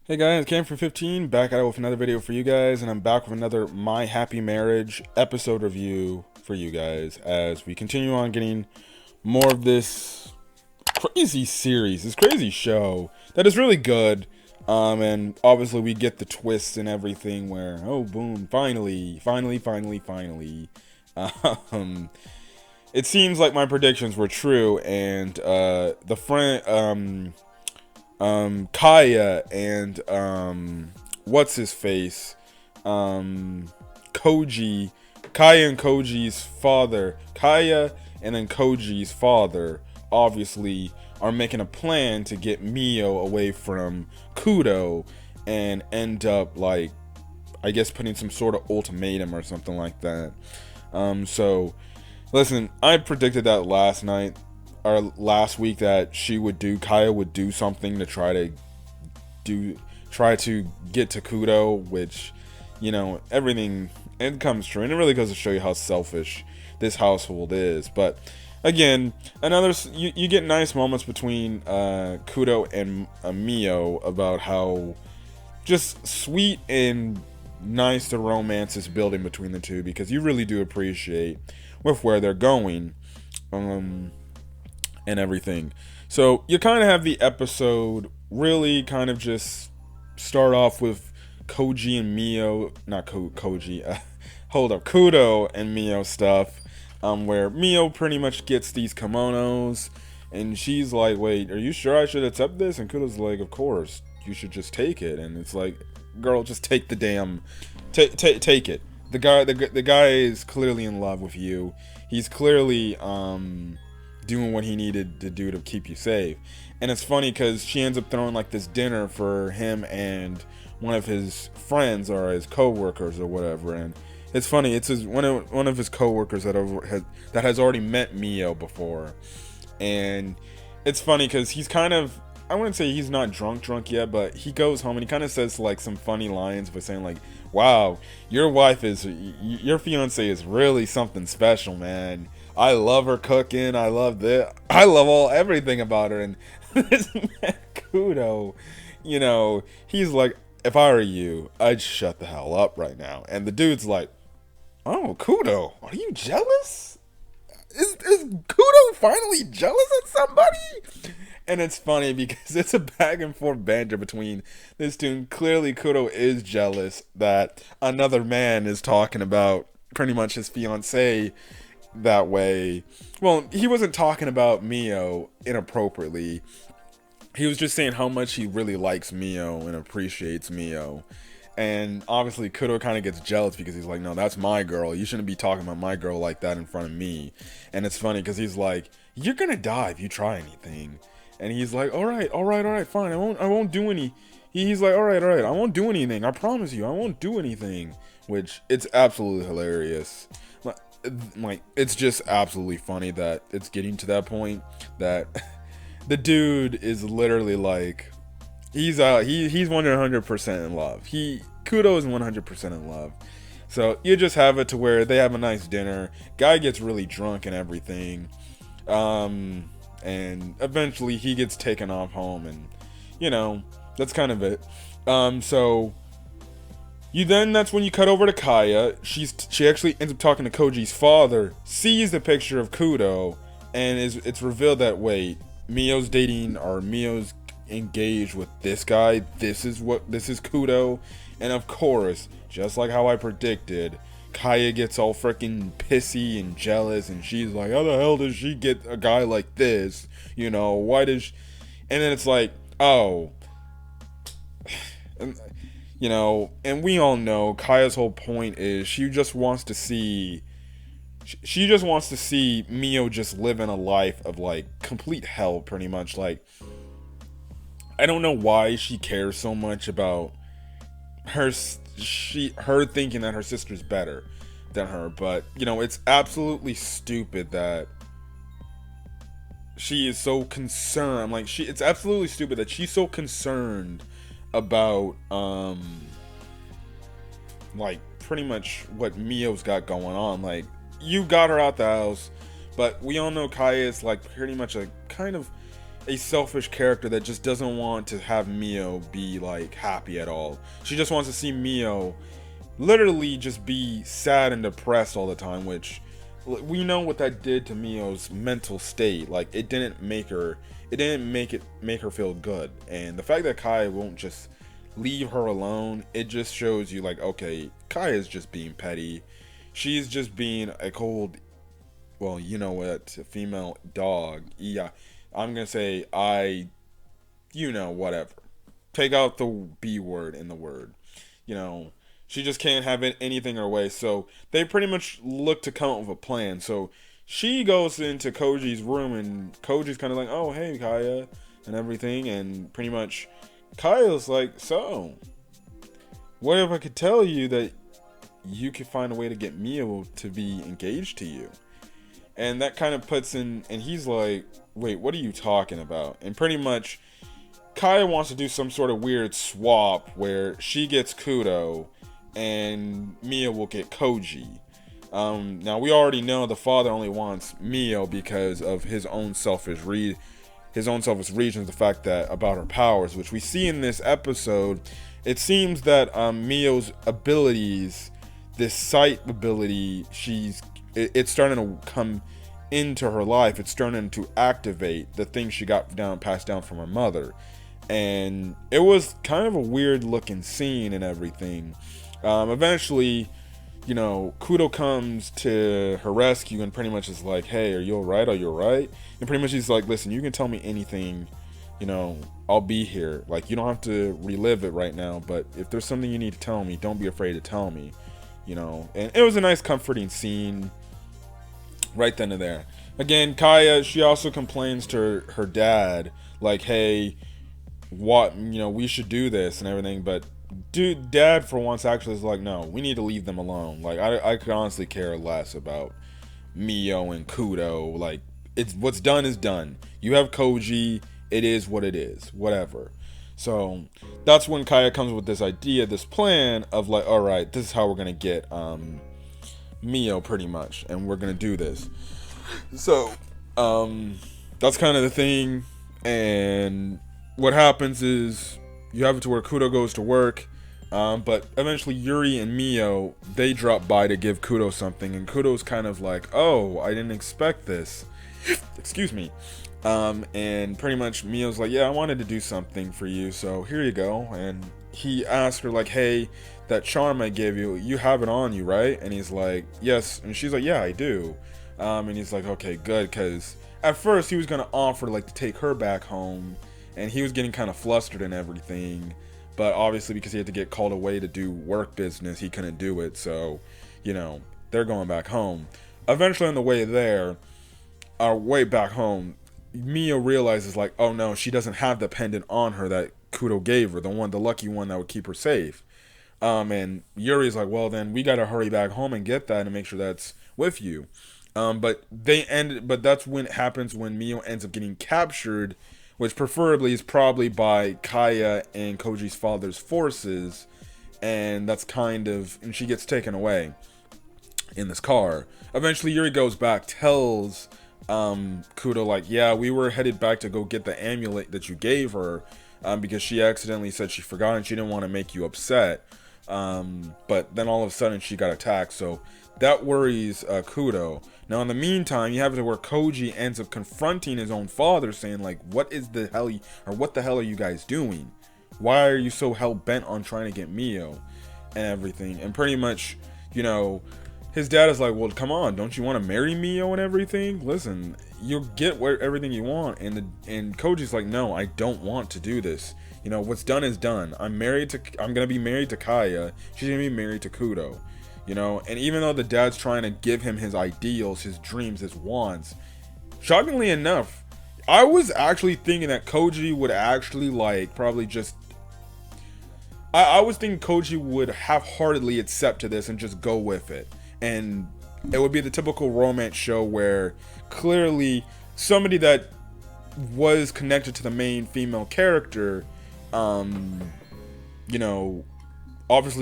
Hey guys, Cam for 15 back at it with another video for you guys, and I'm back with another My Happy Marriage episode review for you guys as we continue on getting more of this crazy series, this crazy show that is really good. And obviously we get the twists and everything where, oh boom, finally. Um, it seems like my predictions were true, and the friend, Kaya and what's his face, Koji, Kaya and Koji's father, Kaya and then Koji's father obviously are making a plan to get Miyo away from Kudo and end up, like, I guess putting some sort of ultimatum or something like that. So listen, I predicted that last night or last week that Kaya would do something to try to get to Kudo, which, everything, it comes true, and it really goes to show you how selfish this household is. But again, you get nice moments between Kudo and Miyo about how just sweet and nice the romance is building between the two, because you really do appreciate with where they're going. And everything. So you kind of have the episode really kind of just start off with Koji and Miyo, not Koji, hold up, Kudo and Miyo stuff, where Miyo pretty much gets these kimonos, and she's like, wait, are you sure I should accept this? And Kudo's like, of course, you should just take it. And it's like, girl, just take the damn, take it. The guy is clearly in love with you. He's clearly, doing what he needed to do to keep you safe. And it's funny because she ends up throwing like this dinner for him and one of his friends or his co-workers or whatever. And it's funny, it's one of his co-workers that has already met Miyo before. And it's funny because he's kind of, I wouldn't say he's not drunk yet, but he goes home and he kind of says like some funny lines by saying like, wow, your fiance is really something special, man. I love her cooking. I love everything about her. And this man Kudo, he's like, if I were you, I'd shut the hell up right now. And the dude's like, oh, Kudo, are you jealous? Is Kudo finally jealous of somebody? And it's funny because it's a back and forth banter between this two. Clearly, Kudo is jealous that another man is talking about pretty much his fiance that way. Well, he wasn't talking about Miyo inappropriately. He was just saying how much he really likes Miyo and appreciates Miyo. And obviously Kudo kind of gets jealous because he's like, no, that's my girl. You shouldn't be talking about my girl like that in front of me. And it's funny because he's like, you're gonna die if you try anything. And he's like, all right, fine. I won't do any. He's like, all right, I won't do anything. I promise you, I won't do anything. Which, it's absolutely hilarious. Like, it's just absolutely funny that it's getting to that point that the dude is literally like, he's 100% in love. Kudo is 100% in love. So you just have it to where they have a nice dinner. Guy gets really drunk and everything. And eventually he gets taken off home, and that's kind of it. So that's when you cut over to Kaya. She actually ends up talking to Koji's father, sees the picture of Kudo, and it's revealed that, wait, Miyo's engaged with this guy. This is Kudo. And of course, just like how I predicted, Kaya gets all freaking pissy and jealous, and she's like, how the hell does she get a guy like this? Why does and then it's like, oh, and we all know Kaya's whole point is she just wants to see Miyo just living a life of like complete hell, pretty much. Like, I don't know why she cares so much about her thinking that her sister's better than her, but it's absolutely stupid that she is so concerned. Like, it's absolutely stupid that she's so concerned about like pretty much what Miyo's got going on. Like, you got her out the house, but we all know Kaya is like pretty much a kind of a selfish character that just doesn't want to have Miyo be like happy at all. She just wants to see Miyo literally just be sad and depressed all the time, which we know what that did to Miyo's mental state. Like, it didn't make her make her feel good. And the fact that Kai won't just leave her alone, it just shows you like, okay, Kai is just being petty. She's just being a cold, well, you know what, female dog. Yeah, I'm gonna say whatever. Take out the B word in the word. She just can't have anything her way. So they pretty much look to come up with a plan. So she goes into Koji's room, and Koji's kind of like, oh, hey, Kaya, and everything. And pretty much Kaya's like, so, what if I could tell you that you could find a way to get Miyo to be engaged to you? And that kind of puts in, and he's like, wait, what are you talking about? And pretty much Kaya wants to do some sort of weird swap where she gets Kudo and Miyo will get Koji. Now we already know the father only wants Miyo because of his own selfish reasons, the fact that about her powers, which we see in this episode. It seems that Miyo's abilities, this sight ability, it's starting to come into her life. It's starting to activate the things she got passed down from her mother. And it was kind of a weird looking scene and everything. Eventually, Kudo comes to her rescue and pretty much is like, hey, are you alright? Are you alright? And pretty much he's like, listen, you can tell me anything, I'll be here. Like, you don't have to relive it right now, but if there's something you need to tell me, don't be afraid to tell me, And it was a nice comforting scene right then and there. Again, Kaya, she also complains to her dad, like, hey, we should do this and everything, but dad for once actually is like, no, we need to leave them alone. Like, I could honestly care less about Miyo and Kudo. Like, it's what's done is done. You have Koji, it is what it is, whatever. So that's when Kaya comes with this idea, this plan of like, all right, this is how we're gonna get Miyo pretty much, and we're gonna do this. So that's kind of the thing. And what happens is you have it to where Kudo goes to work, but eventually Yuri and Miyo, they drop by to give Kudo something, and Kudo's kind of like, oh, I didn't expect this. Excuse me. And pretty much Miyo's like, yeah, I wanted to do something for you, so here you go. And he asked her like, hey, that charm I gave you, you have it on you, right? And he's like, yes. And she's like, yeah, I do. And he's like, okay, good, because at first he was gonna offer like to take her back home, and he was getting kind of flustered and everything, but obviously because he had to get called away to do work business, he couldn't do it. So they're going back home. Eventually on the way there, way back home, Miyo realizes like, oh no, she doesn't have the pendant on her that Kudo gave her, the lucky one that would keep her safe. And Yuri's like, well then we gotta hurry back home and get that and make sure that's with you. But that's when it happens, when Miyo ends up getting captured, which preferably is probably by Kaya and Koji's father's forces, and and she gets taken away in this car. Eventually Yuri goes back, tells Kudo like, yeah, we were headed back to go get the amulet that you gave her, because she accidentally said she forgot and she didn't want to make you upset, but then all of a sudden she got attacked, so that worries Kudo. Now in the meantime, you have it where Koji ends up confronting his own father, saying like, what the hell are you guys doing? Why are you so hell-bent on trying to get Miyo and everything? And pretty much, his dad is like, well, come on, don't you want to marry Miyo and everything? Listen, you'll get everything you want. And Koji's like, no, I don't want to do this. What's done is done. I'm gonna be married to Kaya. She's gonna be married to Kudo. And even though the dad's trying to give him his ideals, his dreams, his wants, shockingly enough, I was actually thinking that Koji would actually probably just, I was thinking Koji would half-heartedly accept to this and just go with it. And it would be the typical romance show where clearly somebody that was connected to the main female character, obviously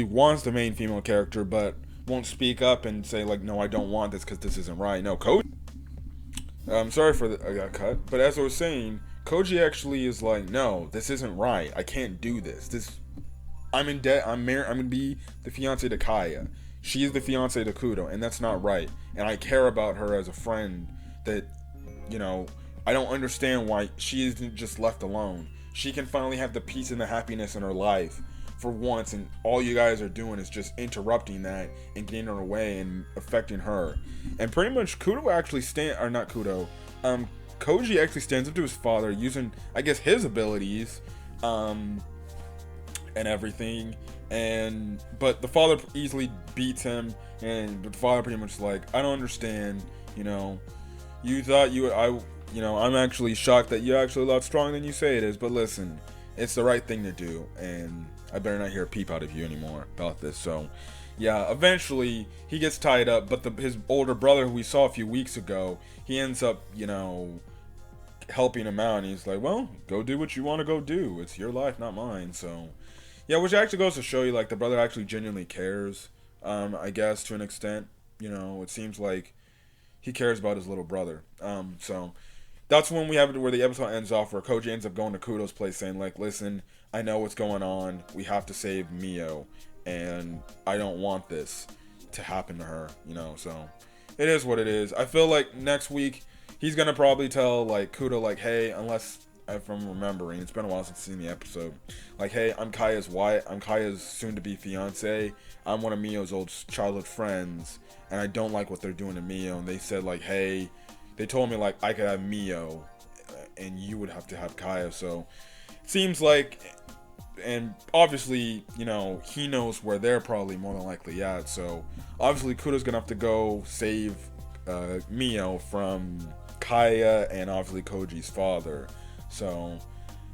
wants the main female character, but won't speak up and say like, no, I don't want this because this isn't right. No, Koji, I'm sorry for I got cut, but as I was saying, Koji actually is like, no, this isn't right. I can't do this. I'm in debt. I'm married. I'm gonna be the fiance to Kaya. She is the fiance to Kudo, and that's not right. And I care about her as a friend. That, you know, I don't understand why she isn't just left alone. She can finally have the peace and the happiness in her life for once, and all you guys are doing is just interrupting that and getting in her way and affecting her. And pretty much Kudo actually Koji actually stands up to his father using, I guess, his abilities, and everything. But the father easily beats him, and the father pretty much like, I don't understand, you know, I'm actually shocked that you're actually a lot stronger than you say it is, but listen, it's the right thing to do, and I better not hear a peep out of you anymore about this. So yeah, eventually he gets tied up, but his older brother, who we saw a few weeks ago, he ends up, you know, helping him out, and he's like, well, go do what you want to go do. It's your life, not mine. So yeah, which actually goes to show you, like, the brother actually genuinely cares, I guess, to an extent. You know, it seems like he cares about his little brother. So that's when we have it where the episode ends off, where Koji ends up going to Kudo's place saying, like, listen, I know what's going on. We have to save Miyo, and I don't want this to happen to her, you know. So it is what it is. I feel like next week he's gonna probably tell, like, Kudo, like, hey, unless, if I'm remembering, it's been a while since I've seen the episode, like, hey, I'm Kaya's wife, I'm Kaya's soon-to-be fiance, I'm one of Miyo's old childhood friends, and I don't like what they're doing to Miyo. And they said, like, hey, they told me, like, I could have Miyo, and you would have to have Kaya. So it seems like, and obviously, you know, he knows where they're probably more than likely at. So obviously Kudo's gonna have to go save Miyo from Kaya and obviously Koji's father. So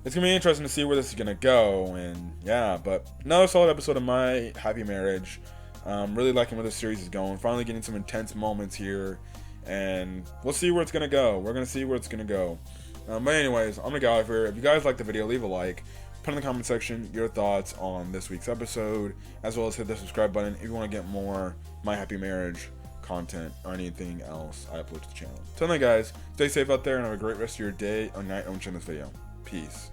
it's gonna be interesting to see where this is gonna go. And yeah, but another solid episode of My Happy Marriage. Really liking where this series is going. Finally getting some intense moments here, and we'll see where it's gonna go. We're gonna see where it's gonna go. But anyways, I'm gonna get out of here. If you guys liked the video, leave a like. Put in the comment section your thoughts on this week's episode, as well as hit the subscribe button if you want to get more My Happy Marriage content or anything else I upload to the channel. Till then, guys, stay safe out there and have a great rest of your day or night on this video. Peace.